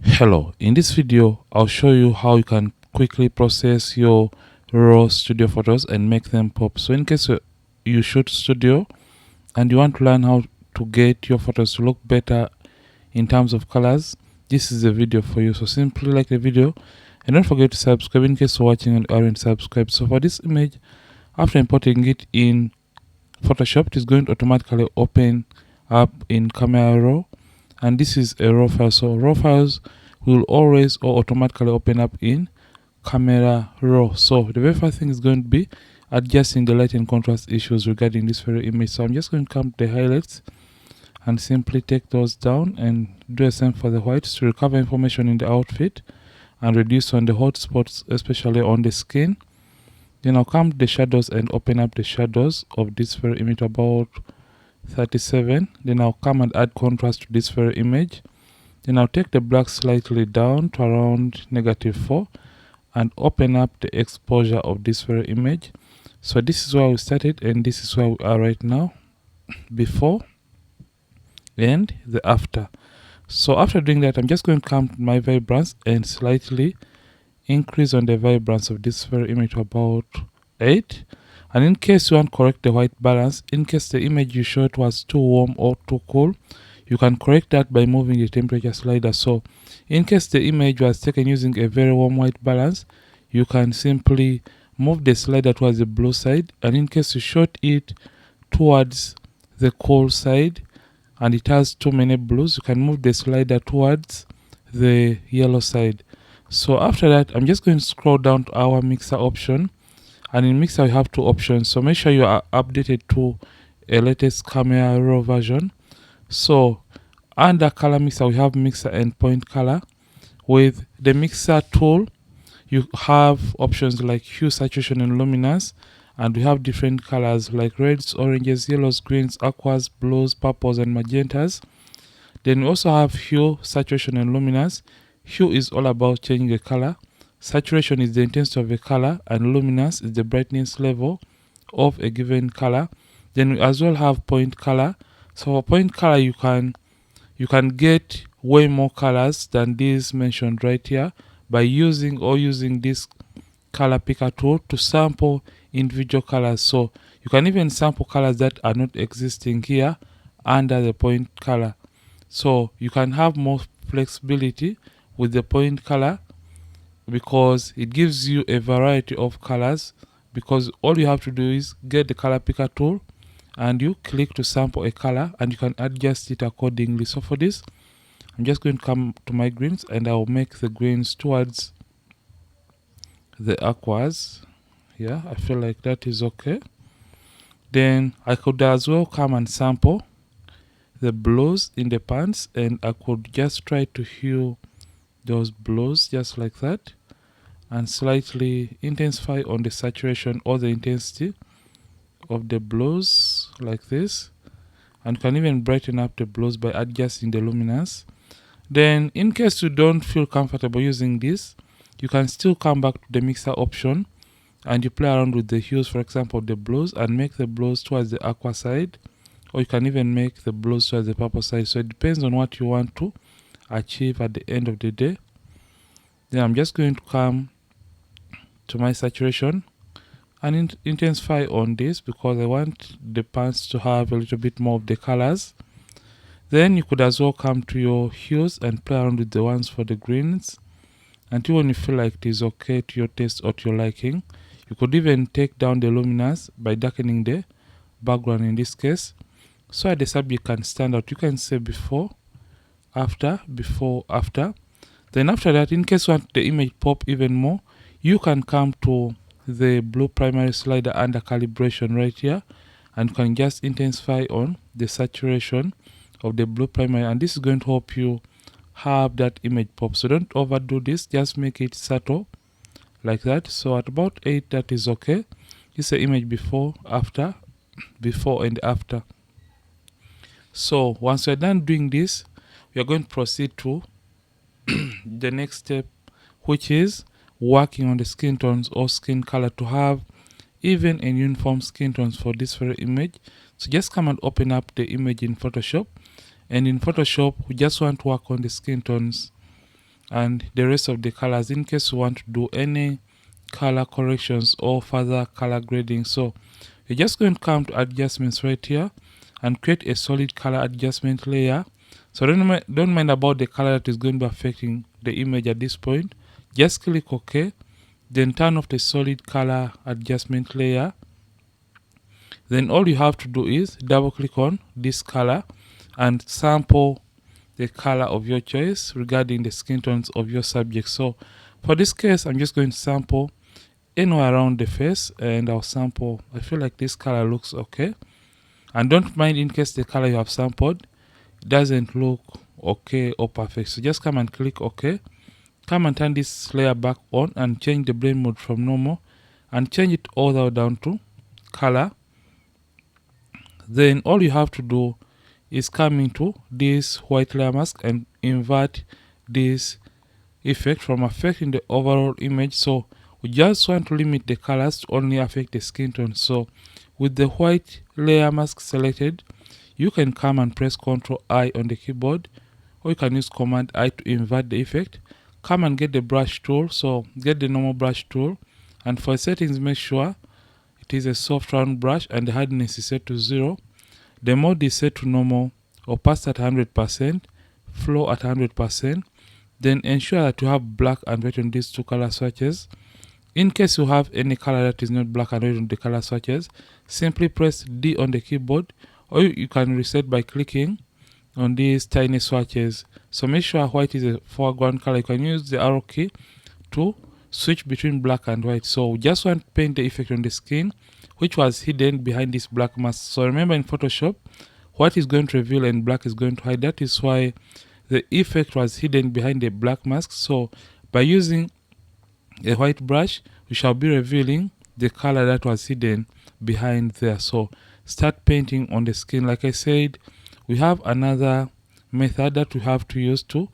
Hello, in this video I'll show you how you can quickly process your raw studio photos and make them pop. So in case you shoot studio and you want to learn how to get your photos to look better in terms of colors, this is a video for you. So simply like the video and don't forget to subscribe in case you're watching and aren't subscribed. So for this image, after importing it in Photoshop, it is going to automatically open up in Camera Raw, and this is a raw file. So raw files will always or automatically open up in Camera Raw. So the very first thing is going to be adjusting the light and contrast issues regarding this very image. So I'm just going to come to the highlights and simply take those down and do the same for the whites to recover information in the outfit and reduce on the hot spots, especially on the skin. Then I'll come to the shadows and open up the shadows of this very image about 37. Then I'll come and add contrast to this very image. Then I'll take the black slightly down to around -4 and open up the exposure of this very image. So this is where we started and this is where we are right now, before and the after. So after doing that, I'm just going to come to my vibrance and slightly increase on the vibrance of this very image to about 8. And in case you want to correct the white balance, in case the image you shot was too warm or too cool, you can correct that by moving the temperature slider. So in case the image was taken using a very warm white balance, you can simply move the slider towards the blue side, and in case you shot it towards the cool side and it has too many blues, you can move the slider towards the yellow side. So after that, I'm just going to scroll down to our mixer option, and in mixer we have two options. So make sure you are updated to a latest Camera Raw version. So under color mixer we have mixer and point color. With the mixer tool you have options like hue, saturation and luminance, and we have different colors like reds, oranges, yellows, greens, aquas, blues, purples and magentas. Then we also have hue, saturation and luminance. Hue is all about changing the color, saturation is the intensity of a color, and luminance is the brightness level of a given color. Then we as well have point color. So for point color you can get way more colors than these mentioned right here by using this color picker tool to sample individual colors. So you can even sample colors that are not existing here under the point color. So you can have more flexibility with the point color because it gives you a variety of colors, because all you have to do is get the color picker tool and you click to sample a color and you can adjust it accordingly. So for this, I'm just going to come to my greens and I'll make the greens towards the aquas. Yeah, I feel like that is okay. Then I could as well come and sample the blues in the pants, and I could just try to hue those blues just like that and slightly intensify on the saturation or the intensity of the blues like this, and can even brighten up the blues by adjusting the luminance. Then in case you don't feel comfortable using this, you can still come back to the mixer option and you play around with the hues, for example the blues, and make the blues towards the aqua side, or you can even make the blues towards the purple side. So it depends on what you want to achieve at the end of the day. Then I'm just going to come to my saturation and intensify on this because I want the pants to have a little bit more of the colors. Then you could as well come to your hues and play around with the ones for the greens until when you feel like it is okay to your taste or to your liking. You could even take down the luminance by darkening the background in this case, so that the subject can stand out. You can say before, after, before, after. Then after that, in case you want the image pop even more, you can come to the blue primary slider under calibration right here, and you can just intensify on the saturation of the blue primary, and this is going to help you have that image pop. So don't overdo this, just make it subtle like that. So at about 8, that is okay. It's the image before, after, before and after. So once you're done doing this, we are going to proceed to the next step, which is working on the skin tones or skin color to have even and uniform skin tones for this very image. So just come and open up the image in Photoshop, and in Photoshop we just want to work on the skin tones and the rest of the colors in case you want to do any color corrections or further color grading. So you're just going to come to adjustments right here and create a solid color adjustment layer. So don't mind about the color that is going to be affecting the image at this point. Just click OK, then turn off the solid color adjustment layer. Then all you have to do is double click on this color and sample the color of your choice regarding the skin tones of your subject. So for this case, I'm just going to sample anywhere around the face, and I'll sample, I feel like this color looks okay. And don't mind in case the color you have sampled doesn't look okay or perfect. So just come and click OK. Come and turn this layer back on and change the blend mode from normal and change it all the way down to color. Then all you have to do is come into this white layer mask and invert this effect from affecting the overall image. So we just want to limit the colors to only affect the skin tone. So with the white layer mask selected, you can come and press Ctrl I on the keyboard, or you can use Command I to invert the effect. Come and get the brush tool. So get the normal brush tool, and for settings make sure it is a soft round brush and the hardness is set to 0. The mode is set to normal, opacity at 100%, flow at 100%. Then ensure that you have black and white on these two color swatches. In case you have any color that is not black and white on the color swatches, simply press D on the keyboard, or you can reset by clicking on these tiny swatches. So make sure white is a foreground color. You can use the arrow key to switch between black and white. So we just want to paint the effect on the skin, which was hidden behind this black mask. So remember, in Photoshop, white is going to reveal and black is going to hide. That is why the effect was hidden behind the black mask. So by using a white brush, we shall be revealing the color that was hidden behind there. So start painting on the skin. Like I said, we have another method that we have to use to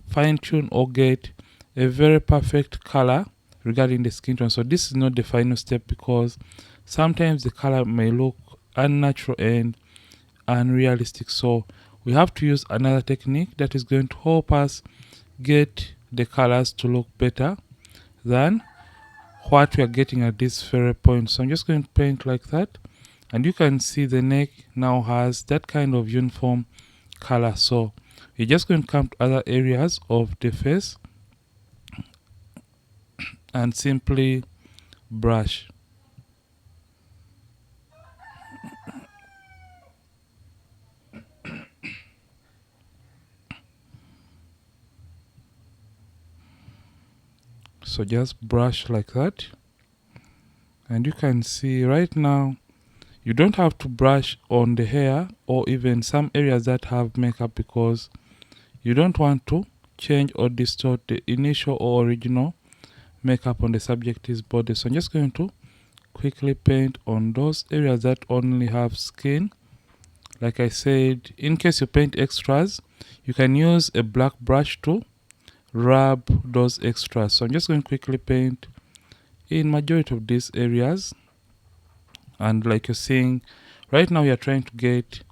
fine tune or get a very perfect color regarding the skin tone. So this is not the final step, because sometimes the color may look unnatural and unrealistic. So we have to use another technique that is going to help us get the colors to look better than what we are getting at this very point. So I'm just going to paint like that, and you can see the neck now has that kind of uniform color. So we're just going to come to other areas of the face and simply brush. So just brush like that, and you can see right now you don't have to brush on the hair or even some areas that have makeup, because you don't want to change or distort the initial or original makeup on the subject's body. So I'm just going to quickly paint on those areas that only have skin. Like I said, in case you paint extras, you can use a black brush to rub those extras. So I'm just going to quickly paint in majority of these areas, and like you're seeing right now, we are trying to get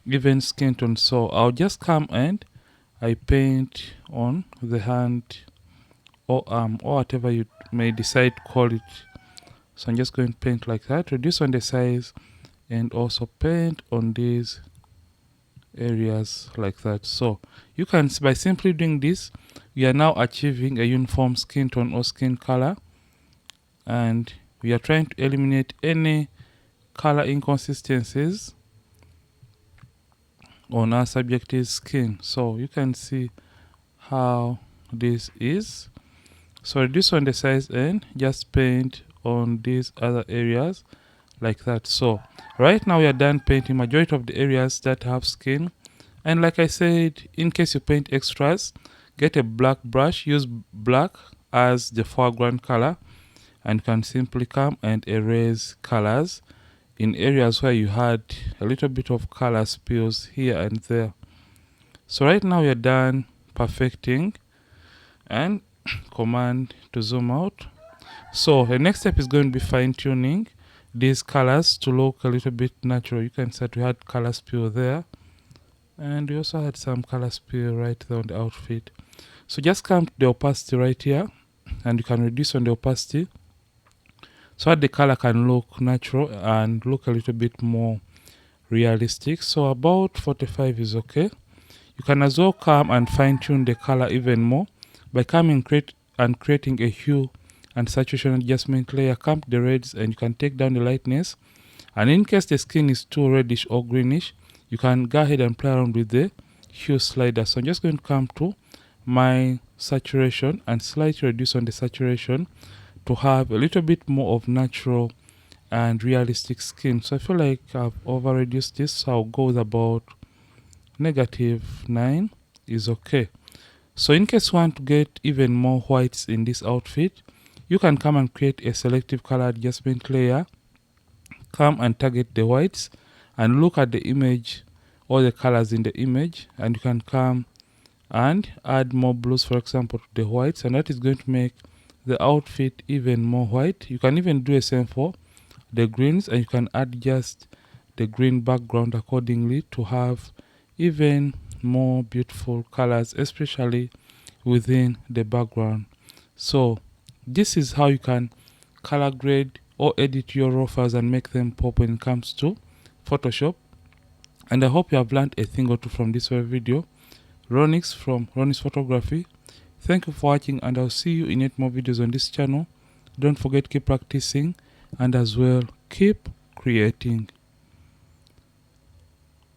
even skin tone. So I'll just come and I paint on the hand or arm or whatever you may decide to call it. So I'm just going to paint like that, reduce on the size, and also paint on these areas like that. So you can see, by simply doing this, we are now achieving a uniform skin tone or skin color, and we are trying to eliminate any color inconsistencies on our subject's skin. So you can see how this is. So reduce on the size and just paint on these other areas like that. So right now we are done painting majority of the areas that have skin. And like I said, in case you paint extras, get a black brush, use black as the foreground color, and you can simply come and erase colors in areas where you had a little bit of color spills here and there. So right now we are done perfecting, and command to zoom out. So the next step is going to be fine-tuning these colors to look a little bit natural. You can see that we had color spill there, and we also had some color spill right there on the outfit. So just come to the opacity right here, and you can reduce on the opacity so that the color can look natural and look a little bit more realistic. So about 45 is okay. You can as well come and fine tune the color even more by coming creating a hue and saturation adjustment layer. Come to the reds and you can take down the lightness, and in case the skin is too reddish or greenish, you can go ahead and play around with the hue slider. So I'm just going to come to my saturation and slightly reduce on the saturation to have a little bit more of natural and realistic skin. So I feel like I've over reduced this, so I'll go with about -9 is okay. So in case you want to get even more whites in this outfit, you can come and create a selective color adjustment layer. Come and target the whites and look at the image, all the colors in the image, and you can come and add more blues, for example, to the whites, and that is going to make the outfit even more white. You can even do the same for the greens, and you can adjust the green background accordingly to have even more beautiful colors, especially within the background. So this is how you can color grade or edit your raw files and make them pop when it comes to Photoshop. And I hope you have learned a thing or two from this video. Ronix from Ronix Photography. Thank you for watching, and I'll see you in 8 more videos on this channel. Don't forget, keep practicing and as well keep creating.